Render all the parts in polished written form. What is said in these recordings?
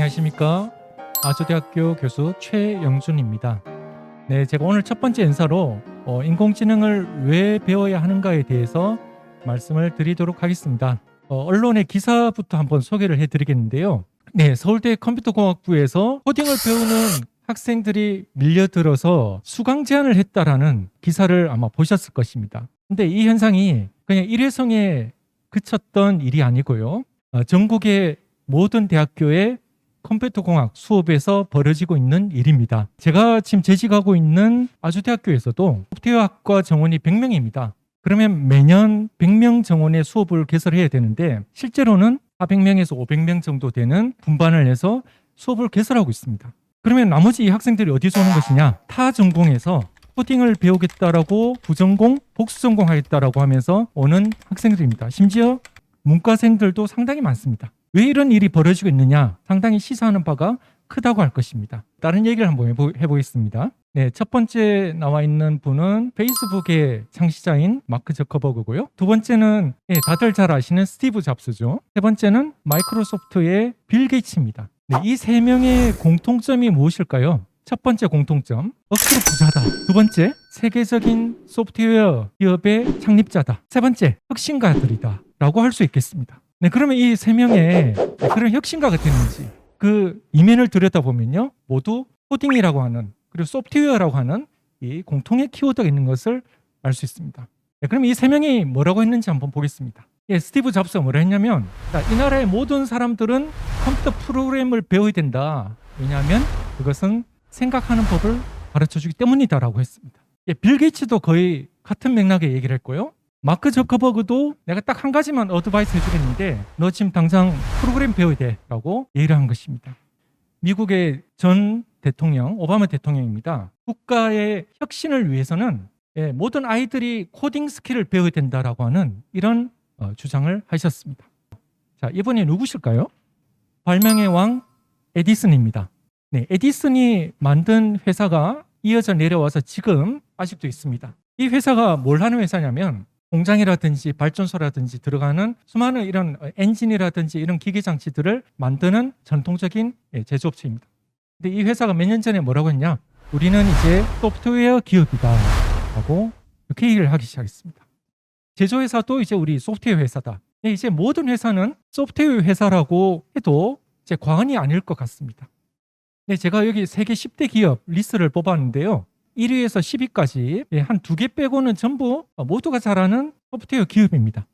안녕하십니까. 아주대학교 교수 최영준입니다. 네, 제가 오늘 첫 번째 인사로 인공지능을 왜 배워야 하는가에 대해서 말씀을 드리도록 하겠습니다. 언론의 기사부터 한번 소개를 해드리겠는데요. 네, 서울대 컴퓨터공학부에서 코딩을 배우는 학생들이 밀려들어서 수강 제한을 했다라는 기사를 아마 보셨을 것입니다. 근데 이 현상이 그냥 일회성에 그쳤던 일이 아니고요. 전국의 모든 대학교의 컴퓨터공학 수업에서 벌어지고 있는 일입니다. 제가 지금 재직하고 있는 아주대학교에서도 소프트웨어학과 정원이 100명입니다. 그러면 매년 100명 정원의 수업을 개설해야 되는데 실제로는 400명에서 500명 정도 되는 분반을 해서 수업을 개설하고 있습니다. 그러면 나머지 이 학생들이 어디서 오는 것이냐? 타 전공에서 코딩을 배우겠다라고 부전공, 복수전공 하겠다라고 하면서 오는 학생들입니다. 심지어 문과생들도 상당히 많습니다. 왜 이런 일이 벌어지고 있느냐? 상당히 시사하는 바가 크다고 할 것입니다. 다른 얘기를 한번 해보겠습니다. 네, 첫 번째 나와 있는 분은 페이스북의 창시자인 마크 저커버그고요. 두 번째는 다들 잘 아시는 스티브 잡스죠. 세 번째는 마이크로소프트의 빌 게이츠입니다. 네, 이 세 명의 공통점이 무엇일까요? 첫 번째 공통점, 억수로 부자다. 두 번째, 세계적인 소프트웨어 기업의 창립자다. 세 번째, 혁신가들이다 라고 할 수 있겠습니다. 네, 그러면 이 세 명의 그런 혁신가가 됐는지 그 이면을 들여다보면요, 모두 코딩이라고 하는 그리고 소프트웨어라고 하는 이 공통의 키워드가 있는 것을 알 수 있습니다. 네, 그럼 이 세 명이 뭐라고 했는지 한번 보겠습니다. 스티브 잡스가 뭐라 했냐면, 이 나라의 모든 사람들은 컴퓨터 프로그램을 배워야 된다. 왜냐하면 그것은 생각하는 법을 가르쳐주기 때문이다라고 했습니다. 빌 게이츠도 거의 같은 맥락의 얘기를 했고요. 마크 저커버그도 내가 딱 한 가지만 어드바이스 해주겠는데 너 지금 당장 프로그램 배워야 돼 라고 얘기를 한 것입니다. 미국의 전 대통령, 오바마 대통령입니다. 국가의 혁신을 위해서는 모든 아이들이 코딩 스킬을 배워야 된다라고 하는 이런 주장을 하셨습니다. 자, 이분이 누구실까요? 발명의 왕 에디슨입니다. 네, 에디슨이 만든 회사가 이어져 내려와서 지금 아직도 있습니다. 이 회사가 뭘 하는 회사냐면 공장이라든지 발전소라든지 들어가는 수많은 이런 엔진이라든지 이런 기계 장치들을 만드는 전통적인 제조업체입니다. 근데 이 회사가 몇 년 전에 뭐라고 했냐? 우리는 이제 소프트웨어 기업이다 라고 이렇게 얘기를 하기 시작했습니다. 제조회사도 이제 우리 소프트웨어 회사다. 이제 모든 회사는 소프트웨어 회사라고 해도 이제 과언이 아닐 것 같습니다. 네, 제가 여기 세계 10대 기업 리스트를 뽑았는데요. 1위에서 10위까지 한 2개 빼고는 전부 모두가 잘하는 소프트웨어 기업입니다.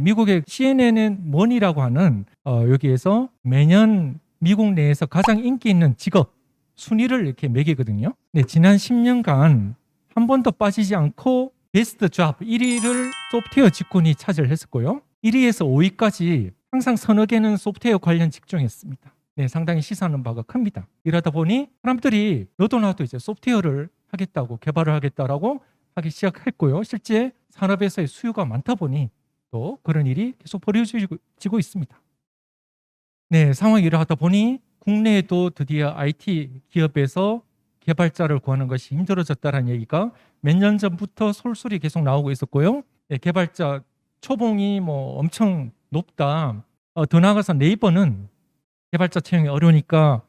미국의 CNN 머니라고 하는 여기에서 매년 미국 내에서 가장 인기 있는 직업 순위를 이렇게 매기거든요. 네, 지난 10년간 한 번도 빠지지 않고 베스트 잡 1위를 소프트웨어 직군이 차지를 했었고요. 1위에서 5위까지 항상 서너 개는 소프트웨어 관련 직종이었습니다. 네, 상당히 시사하는 바가 큽니다. 이러다 보니 사람들이 너도 나도 이제 소프트웨어를 하겠다고 개발을 하겠다라고 하기 시작했고요. 실제 산업에서의 수요가 많다 보니 또 그런 일이 계속 벌어지고 있습니다. 네, 상황이 이러하다 보니 국내에도 드디어 IT 기업에서 개발자를 구하는 것이 힘들어졌다는 얘기가 몇 년 전부터 솔솔이 계속 나오고 있었고요. 네, 개발자 초봉이 엄청 높다. 더 나아가서 네이버는 개발자 채용이 어려우니까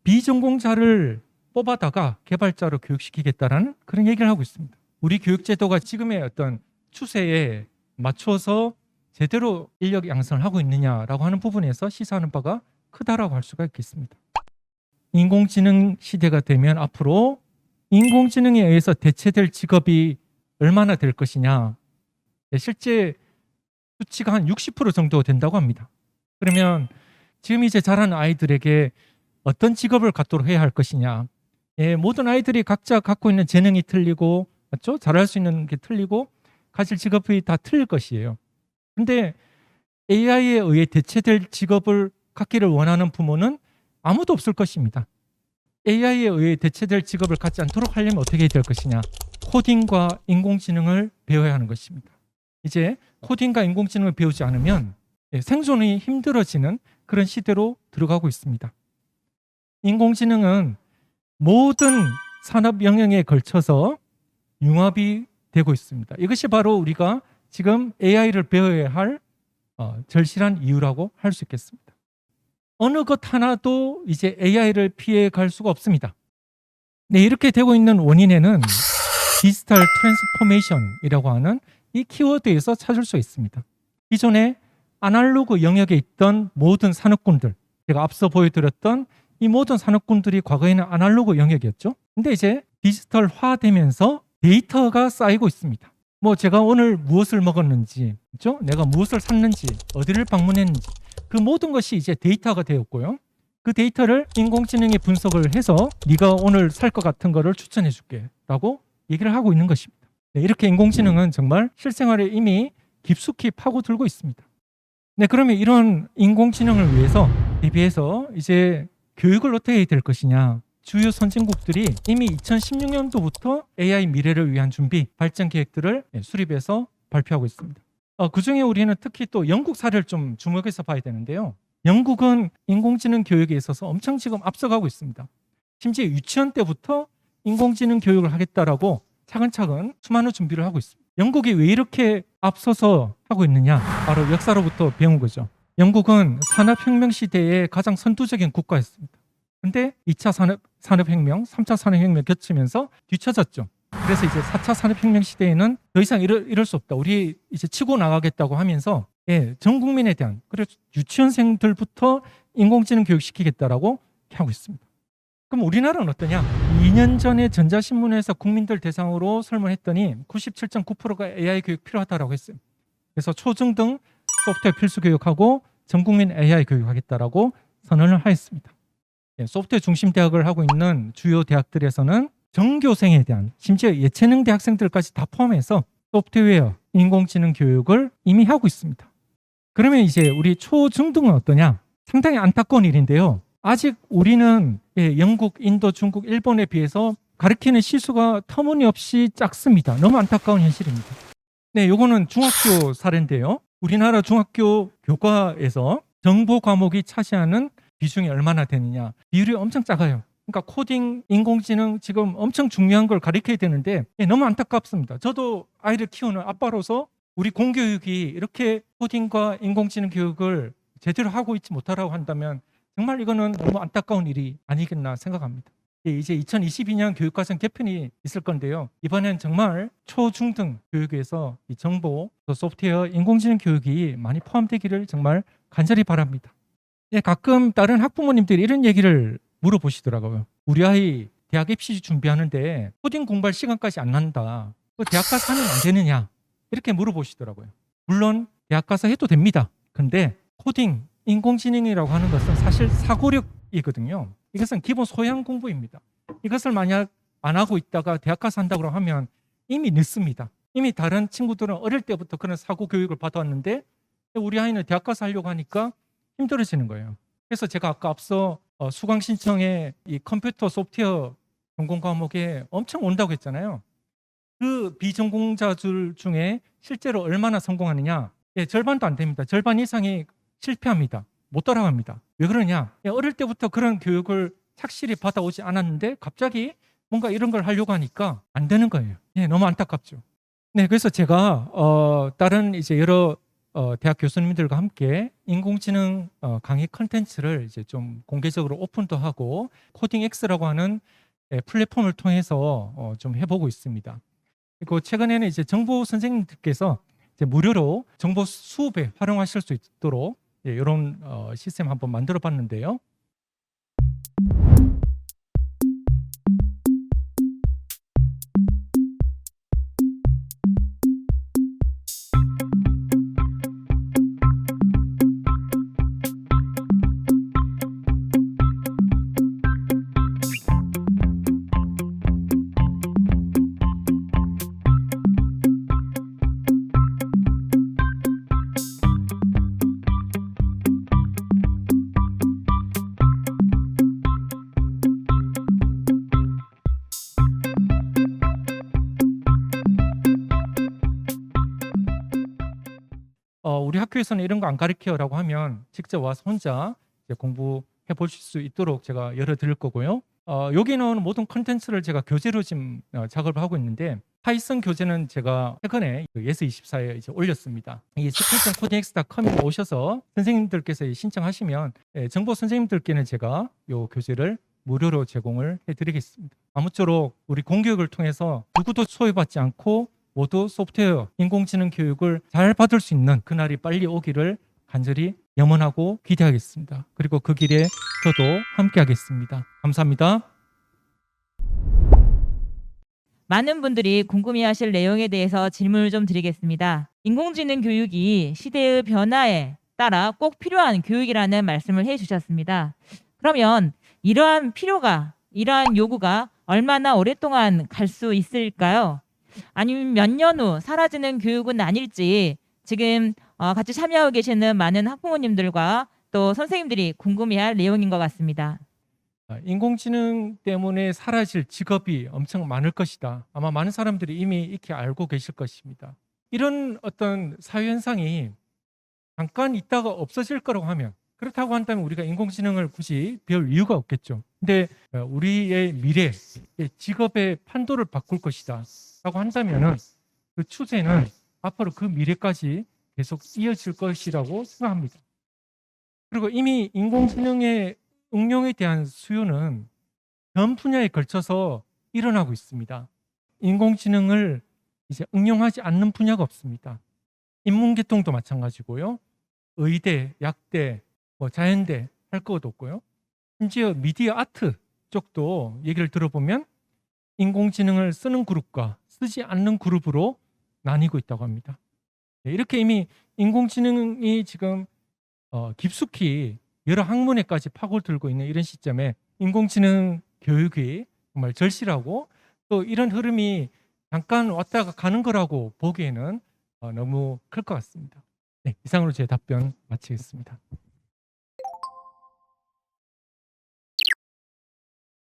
비전공자를 뽑아다가 개발자로 교육시키겠다라는 그런 얘기를 하고 있습니다. 우리 교육제도가 지금의 어떤 추세에 맞춰서 제대로 인력 양성을 하고 있느냐라고 하는 부분에서 시사하는 바가 크다라고 할 수가 있겠습니다. 인공지능 시대가 되면 앞으로 인공지능에 의해서 대체될 직업이 얼마나 될 것이냐. 실제 수치가 한 60% 정도 된다고 합니다. 그러면 지금 이제 자라는 아이들에게 어떤 직업을 갖도록 해야 할 것이냐. 모든 아이들이 각자 갖고 있는 재능이 틀리고, 맞죠? 잘할 수 있는 게 틀리고 가질 직업이 다 틀릴 것이에요. 근데 AI에 의해 대체될 직업을 갖기를 원하는 부모는 아무도 없을 것입니다. AI에 의해 대체될 직업을 갖지 않도록 하려면 어떻게 해야 될 것이냐. 코딩과 인공지능을 배워야 하는 것입니다. 이제 코딩과 인공지능을 배우지 않으면 생존이 힘들어지는 그런 시대로 들어가고 있습니다. 인공지능은 모든 산업 영역에 걸쳐서 융합이 되고 있습니다. 이것이 바로 우리가 지금 AI를 배워야 할 절실한 이유라고 할 수 있겠습니다. 어느 것 하나도 이제 AI를 피해 갈 수가 없습니다. 네, 이렇게 되고 있는 원인에는 디지털 트랜스포메이션이라고 하는 이 키워드에서 찾을 수 있습니다. 기존에 아날로그 영역에 있던 모든 산업군들, 제가 앞서 보여드렸던 이 모든 산업군들이 과거에는 아날로그 영역이었죠. 근데 이제 디지털화되면서 데이터가 쌓이고 있습니다. 뭐 제가 오늘 무엇을 먹었는지, 그렇죠? 내가 무엇을 샀는지, 어디를 방문했는지, 그 모든 것이 이제 데이터가 되었고요. 그 데이터를 인공지능이 분석을 해서 네가 오늘 살 것 같은 거를 추천해 줄게 라고 얘기를 하고 있는 것입니다. 네, 이렇게 인공지능은 정말 실생활에 이미 깊숙이 파고들고 있습니다. 네, 그러면 이런 인공지능을 위해서 대비해서 이제 교육을 어떻게 해야 될 것이냐. 주요 선진국들이 이미 2016년도부터 AI 미래를 위한 준비, 발전 계획들을 수립해서 발표하고 있습니다. 그중에 우리는 특히 또 영국 사례를 좀 주목해서 봐야 되는데요. 영국은 인공지능 교육에 있어서 엄청 지금 앞서가고 있습니다. 심지어 유치원 때부터 인공지능 교육을 하겠다라고 차근차근 수많은 준비를 하고 있습니다. 영국이 왜 이렇게 앞서서 하고 있느냐? 바로 역사로부터 배운 거죠. 영국은 산업혁명 시대의 가장 선두적인 국가였습니다. 근데 2차 산업혁명, 3차 산업혁명 겹치면서 뒤처졌죠. 그래서 이제 4차 산업혁명 시대에는 더 이상 이럴 수 없다. 우리 이제 치고 나가겠다고 하면서 전 국민에 대한, 그래서 유치원생들부터 인공지능 교육시키겠다라고 하고 있습니다. 그럼 우리나라는 어떠냐? 2년 전에 전자신문에서 국민들 대상으로 설문했더니 97.9%가 AI 교육 필요하다라고 했어요. 그래서 초중등 소프트웨어 필수 교육하고 전 국민 AI 교육하겠다라고 선언을 하였습니다. 소프트웨어 중심 대학을 하고 있는 주요 대학들에서는 전교생에 대한, 심지어 예체능 대학생들까지 다 포함해서 소프트웨어, 인공지능 교육을 이미 하고 있습니다. 그러면 이제 우리 초중등은 어떠냐? 상당히 안타까운 일인데요. 아직 우리는 영국, 인도, 중국, 일본에 비해서 가르치는 시수가 터무니없이 작습니다. 너무 안타까운 현실입니다. 네, 요거는 중학교 사례인데요. 우리나라 중학교 교과에서 정보 과목이 차지하는 비중이 얼마나 되느냐? 비율이 엄청 작아요. 그러니까 코딩, 인공지능 지금 엄청 중요한 걸 가르쳐야 되는데 너무 안타깝습니다. 저도 아이를 키우는 아빠로서 우리 공교육이 이렇게 코딩과 인공지능 교육을 제대로 하고 있지 못하라고 한다면 정말 이거는 너무 안타까운 일이 아니겠나 생각합니다. 이제 2022년 교육과정 개편이 있을 건데요. 이번엔 정말 초중등 교육에서 이 정보, 소프트웨어, 인공지능 교육이 많이 포함되기를 정말 간절히 바랍니다. 가끔 다른 학부모님들이 이런 얘기를 물어보시더라고요. 우리 아이 대학 입시 준비하는데 코딩 공부할 시간까지 안 난다. 대학 가서 하면 안 되느냐? 이렇게 물어보시더라고요. 물론 대학 가서 해도 됩니다. 근데 코딩, 인공지능이라고 하는 것은 사실 사고력이거든요. 이것은 기본 소양 공부입니다. 이것을 만약 안 하고 있다가 대학 가서 한다고 하면 이미 늦습니다. 이미 다른 친구들은 어릴 때부터 그런 사고 교육을 받아왔는데 우리 아이는 대학 가서 하려고 하니까 힘들어지는 거예요. 그래서 제가 아까 앞서 수강 신청에 이 컴퓨터 소프트웨어 전공 과목에 엄청 온다고 했잖아요. 그 비전공자들 중에 실제로 얼마나 성공하느냐? 절반도 안 됩니다. 절반 이상이 실패합니다. 못 따라갑니다. 왜 그러냐? 어릴 때부터 그런 교육을 착실히 받아오지 않았는데 갑자기 뭔가 이런 걸 하려고 하니까 안 되는 거예요. 너무 안타깝죠. 네, 그래서 제가 다른 이제 여러 대학 교수님들과 함께 인공지능 강의 컨텐츠를 이제 좀 공개적으로 오픈도 하고 코딩X라고 하는 플랫폼을 통해서 좀 해보고 있습니다. 그리고 최근에는 이제 정보 선생님들께서 이제 무료로 정보 수업에 활용하실 수 있도록 이런 시스템 한번 만들어 봤는데요. 우리 학교에서는 이런 거 안 가르쳐라고 하면 직접 와서 혼자 이제 공부해 보실 수 있도록 제가 열어드릴 거고요. 여기 나오는 모든 컨텐츠를 제가 교재로 지금 작업을 하고 있는데 파이썬 교재는 제가 최근에 예스24에 이제 올렸습니다. 이 스페이스코딩엑스.com에 오셔서 선생님들께서 신청하시면 정보 선생님들께는 제가 이 교재를 무료로 제공을 해드리겠습니다. 아무쪼록 우리 공교육을 통해서 누구도 소외받지 않고 모두 소프트웨어, 인공지능 교육을 잘 받을 수 있는 그날이 빨리 오기를 간절히 염원하고 기대하겠습니다. 그리고 그 길에 저도 함께하겠습니다. 감사합니다. 많은 분들이 궁금해하실 내용에 대해서 질문을 좀 드리겠습니다. 인공지능 교육이 시대의 변화에 따라 꼭 필요한 교육이라는 말씀을 해주셨습니다. 그러면 이러한 요구가 얼마나 오랫동안 갈 수 있을까요? 아니면 몇 년 후 사라지는 교육은 아닐지 지금 같이 참여하고 계시는 많은 학부모님들과 또 선생님들이 궁금해할 내용인 것 같습니다. 인공지능 때문에 사라질 직업이 엄청 많을 것이다. 아마 많은 사람들이 이미 이렇게 알고 계실 것입니다. 이런 어떤 사회현상이 잠깐 있다가 없어질 거라고 하면, 그렇다고 한다면 우리가 인공지능을 굳이 배울 이유가 없겠죠. 근데 우리의 미래, 직업의 판도를 바꿀 것이다 라고 한다면 그 추세는 앞으로 그 미래까지 계속 이어질 것이라고 생각합니다. 그리고 이미 인공지능의 응용에 대한 수요는 전 분야에 걸쳐서 일어나고 있습니다. 인공지능을 이제 응용하지 않는 분야가 없습니다. 인문계통도 마찬가지고요. 의대, 약대, 자연대 할 것도 없고요. 심지어 미디어 아트 쪽도 얘기를 들어보면 인공지능을 쓰는 그룹과 쓰지 않는 그룹으로 나뉘고 있다고 합니다. 이렇게 이미 인공지능이 지금 깊숙이 여러 학문에까지 파고들고 있는 이런 시점에 인공지능 교육이 정말 절실하고, 또 이런 흐름이 잠깐 왔다가 가는 거라고 보기에는 너무 클 것 같습니다. 네, 이상으로 제 답변 마치겠습니다.